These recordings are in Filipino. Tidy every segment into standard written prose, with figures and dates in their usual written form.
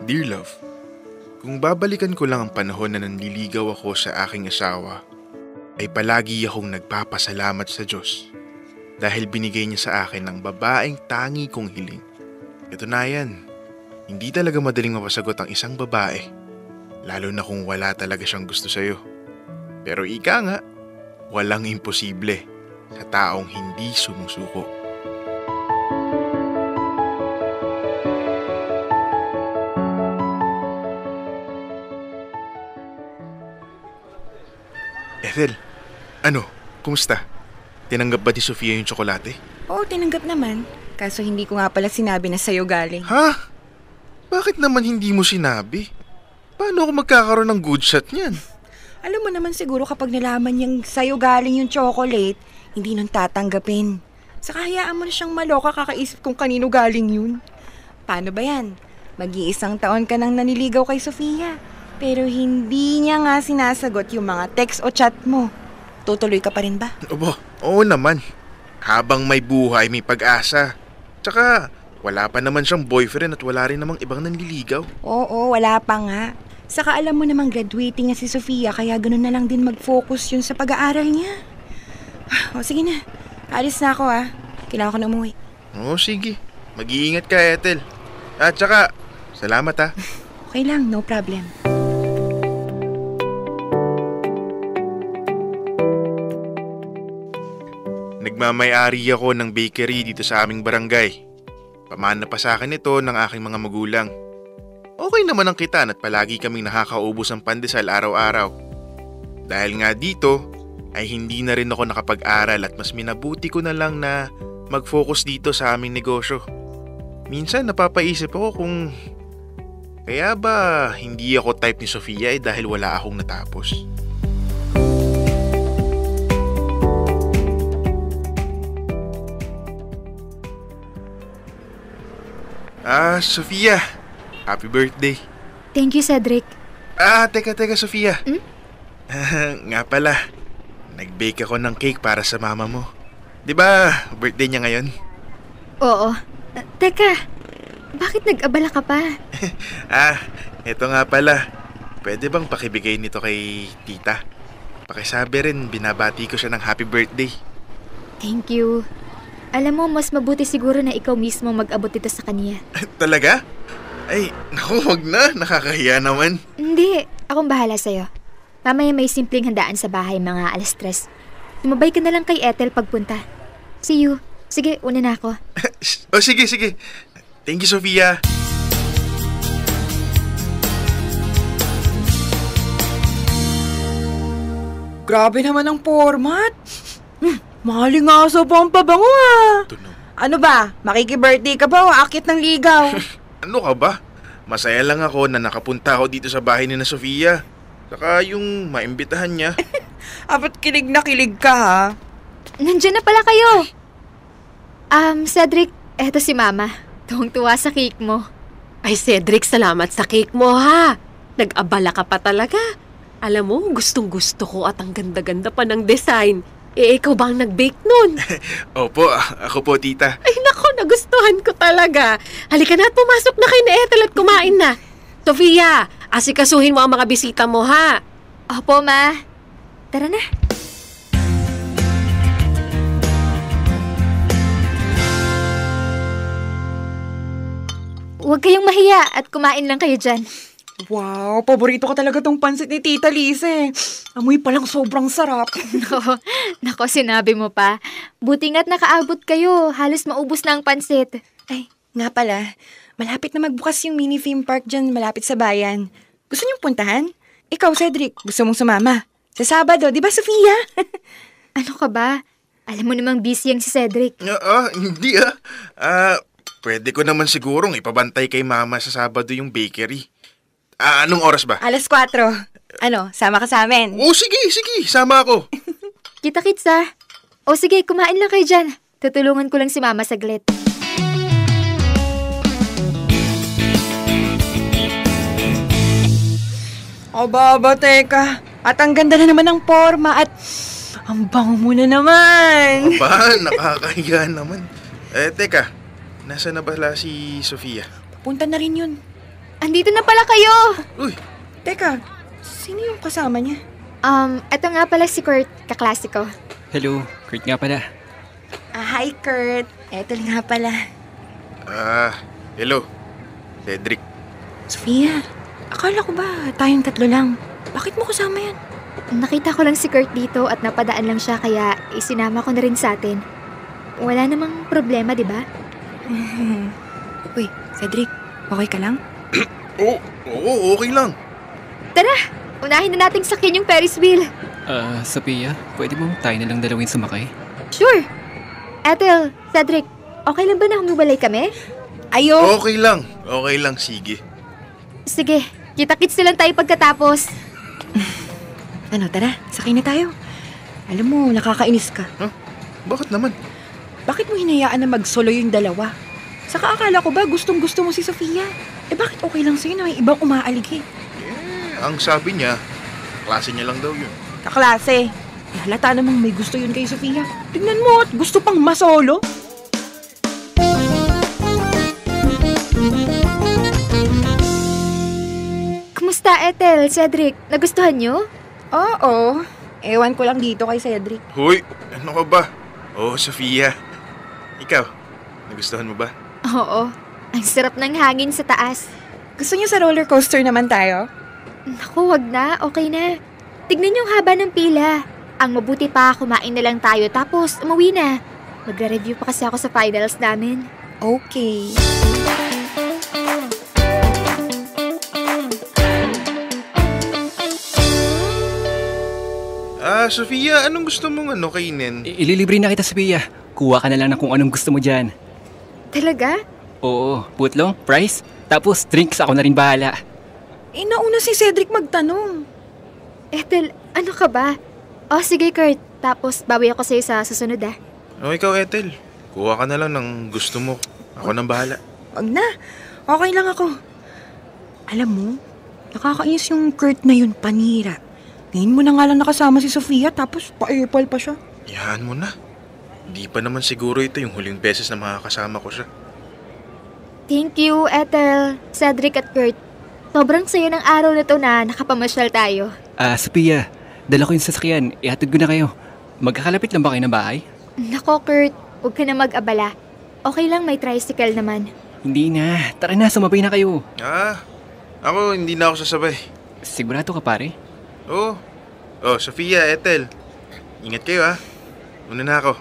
Dear Love, kung babalikan ko lang ang panahon na nanliligaw ako sa aking asawa, ay palagi akong nagpapasalamat sa Diyos dahil binigay niya sa akin ang babaeng tangi kong hiling. Katunayan, hindi talaga madaling mapasagot ang isang babae, lalo na kung wala talaga siyang gusto sa'yo. Pero ika nga, walang imposible sa taong hindi sumusuko. Ethel, ano? Kumusta? Tinanggap ba ni Sofia yung tsokolate? Oo, tinanggap naman. Kaso hindi ko nga pala sinabi na sa'yo galing. Ha? Bakit naman hindi mo sinabi? Paano ako magkakaroon ng good shot niyan? Alam mo naman siguro kapag nalaman niyang sa'yo galing yung chocolate, hindi nun tatanggapin. Saka hayaan mo na siyang maloka kakaisip kung kanino galing yun. Paano ba yan? Mag-iisang taon ka nang naniligaw kay Sofia. Pero hindi niya nga sinasagot yung mga text o chat mo. Tutuloy ka pa rin ba? Obo, oo naman. Habang may buhay, may pag-asa. Tsaka, wala pa naman siyang boyfriend at wala rin namang ibang nanliligaw. Oo, wala pa nga. Saka alam mo namang graduating na si Sofia, kaya ganun na lang din mag-focus yun sa pag-aaral niya. O sige na, alis na ako Kailangan ko na umuwi. Oo, sige. Mag-iingat ka, Ethel. At tsaka, salamat Okay lang, no problem. Nagmamay-ari ako ng bakery dito sa aming barangay. Pamana pa sa akin ito ng aking mga magulang. Okay naman ang kitaan at palagi kaming nakakaubos ng pandesal araw-araw. Dahil nga dito, ay hindi na rin ako nakapag-aral at mas minabuti ko na lang na mag-focus dito sa aming negosyo. Minsan napapaisip ako kung kaya ba hindi ako type ni Sofia dahil wala akong natapos. Sofia. Happy birthday. Thank you, Cedric. Teka, Sofia. Nga pala, nag-bake ako ng cake para sa mama mo. 'Di ba, birthday niya ngayon? Oo. Teka, bakit nag-abala ka pa? Eto nga pala. Pwede bang pakibigay nito kay tita? Pakisabi rin, binabati ko siya ng happy birthday. Thank you. Alam mo, mas mabuti siguro na ikaw mismo mag-abot dito sa kanya. Talaga? Ay, naku, wag na. Nakakahiya naman. Hindi, akong bahala sa'yo. Mamaya may simpleng handaan sa bahay mga 3:00. Tumabay ka na lang kay Ethel pagpunta. See you. Sige, una na ako. Sige. Thank you, Sofia. Grabe naman ang format. Maling aso pa ang pabango Ano ba? Makiki-birthday ka ba o akit ng ligaw? Ano ka ba? Masaya lang ako na nakapunta ako dito sa bahay ni na Sofia. Saka yung maimbitahan niya. Apat kilig na kilig ka Nandiyan na pala kayo. Cedric, eto si Mama. Tuwang-tuwa sa cake mo. Ay, Cedric, salamat sa cake mo, ha? Nag-abala ka pa talaga. Alam mo, gustong-gusto ko at ang ganda-ganda pa ng design. Ikaw ba ang nag-bake nun? Opo, ako po, tita. Ay, nako, nagustuhan ko talaga. Halika na at pumasok na kayo na Ethel at kumain na. Sofia, asikasuhin mo ang mga bisita mo, ha? Opo, Ma. Tara na. Huwag kayong mahiya at kumain lang kayo dyan. Wow, paborito ko talaga tong pansit ni Tita Lise. Amoy palang sobrang sarap. Nako, sinabi mo pa. Buti nga't nakaabot kayo. Halos maubos na ang pansit. Ay, nga pala. Malapit na magbukas yung mini theme park dyan malapit sa bayan. Gusto niyong puntahan? Ikaw, Cedric, gusto mong sumama? Sa Sabado, di ba, Sofia? Ano ka ba? Alam mo namang busy ang si Cedric. Hindi pwede ko naman sigurong ipabantay kay mama sa Sabado yung bakery. Anong oras ba? 4:00. Ano, sama ka sa amin? Sige, sama ako. Kita-kits O sige, kumain lang kayo dyan. Tutulungan ko lang si Mama saglit. Aba, teka. At ang ganda na naman ng forma at ang bango mo na naman. Aba, nakakahiya naman. Teka, nasa na bala si Sofia? Punta na rin yun. Andito na pala kayo! Uy, Teka, sino yung kasama niya? Eto nga pala si Kurt, kaklase ko. Hello, Kurt nga pala. Hi Kurt. Ethel nga pala. hello. Cedric. Sofia, akala ko ba tayong tatlo lang? Bakit mo kasama yan? Nakita ko lang si Kurt dito at napadaan lang siya kaya isinama ko na rin sa atin. Wala namang problema, di ba? Uy, Cedric, okay ka lang? Oo, okay lang. Unahin na nating sakyan yung Ferris wheel. Sophia, pwede mo tayo na lang dalawin sumakay? Sure. Ethel, Cedric, okay lang ba na humiwalay kami? Ayo! Okay lang, sige. Sige, kita-kits na lang tayo pagkatapos. Ano, tara, sakay na tayo. Alam mo, nakakainis ka. Bakit naman? Bakit mo hinayaan na mag-solo yung dalawa? Saka akala ko ba gustong-gusto mo si Sofia? Bakit okay lang sa'yo na may ibang umaalig eh? Ang sabi niya, klase niya lang daw yun. Kaklase, halata namang may gusto yun kay Sofia. Tingnan mo at gusto pang masolo. Kumusta, Ethel, Cedric? Nagustuhan nyo? Oo, ewan ko lang dito kay Cedric. Hoy, ano ka ba? Sofia. Ikaw, nagustuhan mo ba? Oo, ang sarap ng hangin sa taas. Gusto niyo sa roller coaster naman tayo? Naku, wag na, okay na. Tignan yung haba ng pila. Ang mabuti pa, kumain na lang tayo tapos umuwi na. Magre-review pa kasi ako sa finals namin. Okay. Sofia, anong gusto mong kainin? Ililibre na kita, Sophia. Kuha ka na lang ng kung anong gusto mo dyan. Talaga? Oo, putlong, fries, tapos drinks ako na rin bahala. Nauna si Cedric magtanong. Ethel, ano ka ba? Sige Kurt, tapos bawi ako sa'yo sa susunod ah. Ikaw, Ethel. Kuha ka na lang ng gusto mo. Ako nang bahala. Wag na, okay lang ako. Alam mo, nakakainis yung Kurt na yun, panira. Ngayon mo na nga lang nakasama si Sofia tapos pa-airpal pa siya. Yahan mo na. Hindi pa naman siguro ito yung huling beses na makakasama ko siya. Thank you, Ethel, Cedric at Kurt. Sobrang sayo ng araw na to na nakapamasyal tayo. Sophia, dala ko yung sasakyan. Ihatid ko na kayo. Magkakalapit lang ba kayo ng bahay? Nako Kurt, huwag ka na mag-abala. Okay lang, may tricycle naman. Hindi na. Tara na, sumabay na kayo. Ako hindi na ako sasabay. Sigurado ka, pare? Sofia, Ethel. Ingat kayo ha. Una na ako.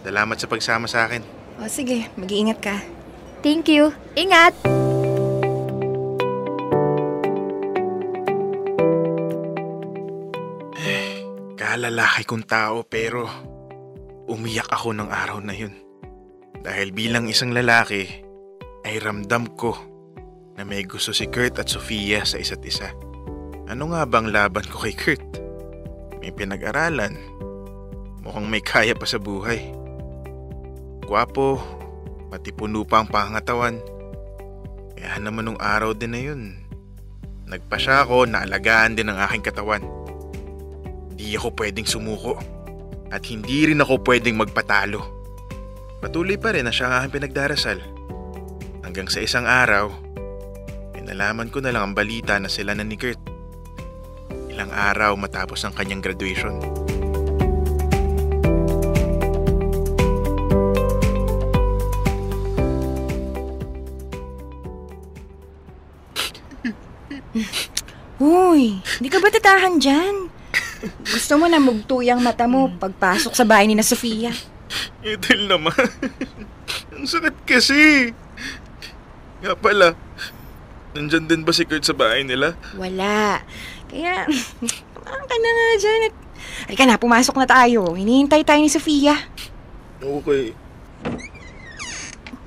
Salamat sa pagsama sa akin. Sige, mag-iingat ka. Thank you. Ingat! Kalalaki kong tao pero umiyak ako ng araw na yun. Dahil bilang isang lalaki ay ramdam ko na may gusto si Kurt at Sofia sa isa't isa. Ano nga bang laban ko kay Kurt? May pinag-aralan. Mukhang may kaya pa sa buhay. Gwapo, pati puno pa ang pangatawan. Kaya naman nung araw din na yun, nagpasya ako na alagaan din ang aking katawan. Hindi ako pwedeng sumuko at hindi rin ako pwedeng magpatalo. Patuloy pa rin na siya ang aking pinagdarasal. Hanggang sa isang araw, pinalaman ko na lang ang balita na sila na ni Kurt. Ilang araw matapos ang kanyang graduation. Uy, hindi ka ba tatahan dyan? Gusto mo na mugtuyang mata mo pagpasok sa bahay ni na Sofia? Ethel naman. Ang sakit kasi. Nga pala, nandyan din ba si Kurt sa bahay nila? Wala. Kaya, parang ka na nga dyan. Halika na, pumasok na tayo. Hinihintay tayo ni Sofia. Okay.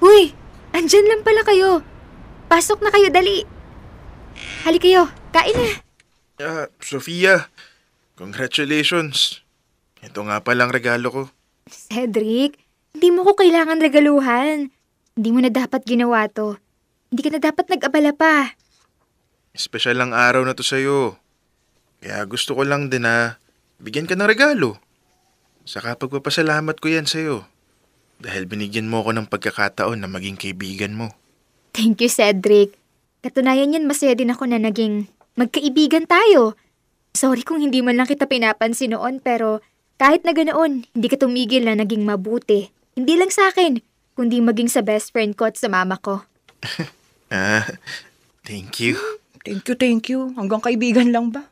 Uy, andyan lang pala kayo. Pasok na kayo, dali. Hali kayo, kain na. Sofia, congratulations. Ito nga palang regalo ko. Cedric, hindi mo ko kailangan regaluhan. Hindi mo na dapat ginawa to. Hindi ka na dapat nag-abala pa. Espesyal ang araw na to sa'yo. Kaya gusto ko lang din na bigyan ka ng regalo. Saka pagpapasalamat ko yan sa'yo. Dahil binigyan mo ko ng pagkakataon na maging kaibigan mo. Thank you, Cedric. Katunayan yan, masaya din ako na naging magkaibigan tayo. Sorry kung hindi man lang kita pinapansin noon, pero kahit na ganoon, hindi ka tumigil na naging mabuti. Hindi lang sa akin, kundi maging sa best friend ko at sa mama ko. Thank you. Thank you. Hanggang kaibigan lang ba?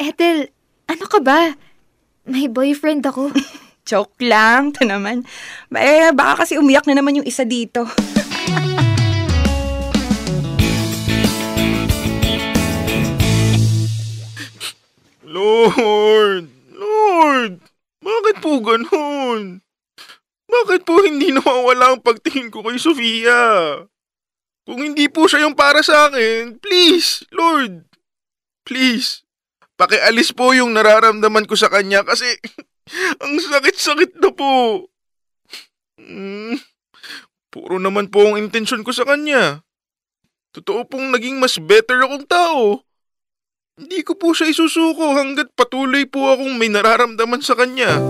Ethel, ano ka ba? May boyfriend ako. Joke lang, ito naman. Baka kasi umiyak na naman yung isa dito. Lord, bakit po ganun? Bakit po hindi nawawala ang pagtingin ko kay Sofia? Kung hindi po siya yung para sa akin, please, Lord, please, pakialis po yung nararamdaman ko sa kanya kasi ang sakit-sakit na po. Puro naman po ang intensyon ko sa kanya. Totoo pong naging mas better akong tao. Hindi ko po siya isusuko hanggat patuloy po akong may nararamdaman sa kanya.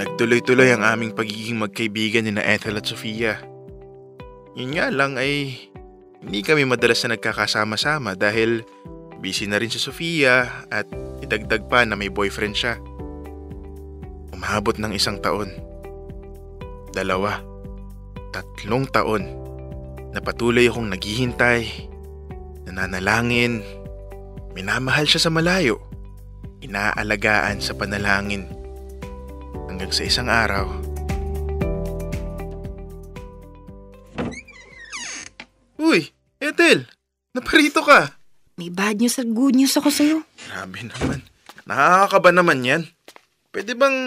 Nagtuloy-tuloy ang aming pagiging magkaibigan ni na Ethel at Sofia. Yun nga lang ay hindi kami madalas na nagkakasama-sama dahil busy na rin si Sofia at idagdag pa na may boyfriend siya. Umabot ng 1 taon, 2, 3 taon na patuloy akong naghihintay, nananalangin, minamahal siya sa malayo, inaalagaan sa panalangin. Hanggang sa isang araw, Uy, Ethel! Naparito ka! May bad news at good news ako sa'yo. Grabe naman. Nakakakaba naman yan. Pwede bang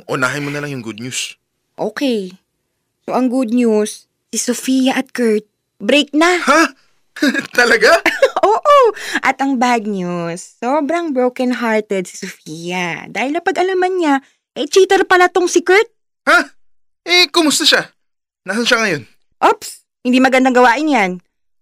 unahin mo na lang yung good news? Okay. So ang good news, si Sofia at Kurt, break na. Ha? Talaga? Oo. At ang bad news, sobrang broken-hearted si Sofia. Dahil napag-alaman niya, cheater pala tong si Kurt. Ha? Kumusta siya? Nasaan siya ngayon? Ops, hindi magandang gawain yan.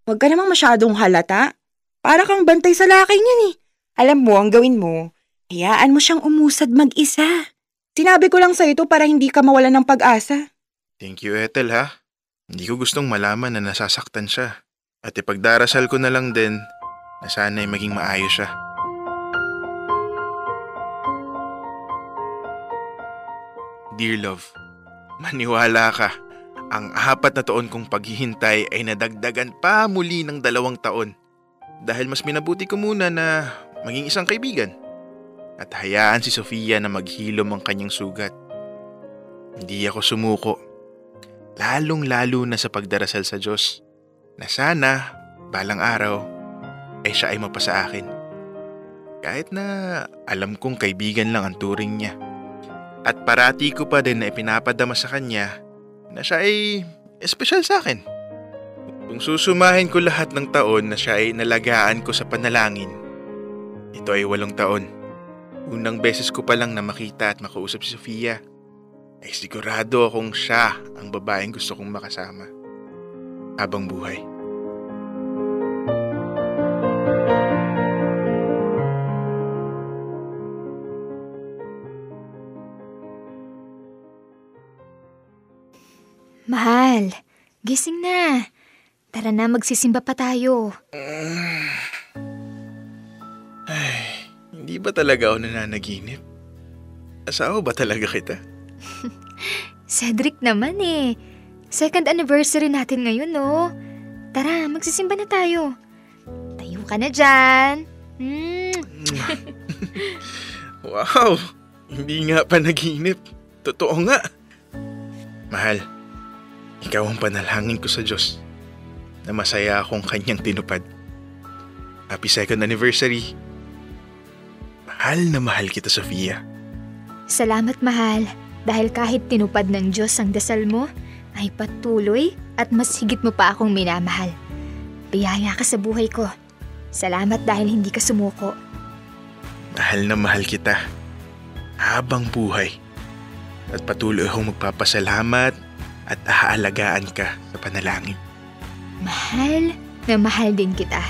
Huwag ka namang masyadong halata. Para kang bantay sa lakay niyan eh. Alam mo, ang gawin mo, hayaan mo siyang umusad mag-isa. Sinabi ko lang sa'yo ito para hindi ka mawalan ng pag-asa. Thank you, Ethel, ha? Hindi ko gustong malaman na nasasaktan siya. At ipagdarasal ko na lang din na sana'y maging maayos siya. Dear love, maniwala ka. Ang 4 na taon kong paghihintay ay nadagdagan pa muli ng 2 taon. Dahil mas minabuti ko muna na maging isang kaibigan. At hayaan si Sofia na maghilom ang kanyang sugat. Hindi ako sumuko. Lalong-lalo na sa pagdarasal sa Diyos. Na sana, balang araw, ay siya ay mapasa akin. Kahit na alam kong kaibigan lang ang turing niya. At parati ko pa din na ipinapadama sa kanya na siya ay espesyal sa akin. Kung susumahin ko lahat ng taon na siya ay nalagaan ko sa panalangin, ito ay 8 taon. Unang beses ko pa lang na makita at makausap si Sofia, ay sigurado akong siya ang babaeng gusto kong makasama habang buhay. Mahal, gising na. Tara na, magsisimba pa tayo. Hindi ba talaga ako nananaginip? Asawa ba talaga kita? Cedric naman eh. 2nd anniversary natin ngayon, no? Tara, magsisimba na tayo. Tayo ka na dyan. Wow! Hindi nga pa naginip. Totoo nga. Mahal, ikaw ang panalangin ko sa Diyos na masaya akong kanyang tinupad. Happy 2nd anniversary. Mahal na mahal kita, Sofia. Salamat, mahal. Dahil kahit tinupad ng Diyos ang dasal mo, ay patuloy at mas higit mo pa akong minamahal. Biyaya ka sa buhay ko. Salamat dahil hindi ka sumuko. Mahal na mahal kita habang buhay. At patuloy akong magpapasalamat at aalagaan ka sa panalangin. Mahal na mahal din kita.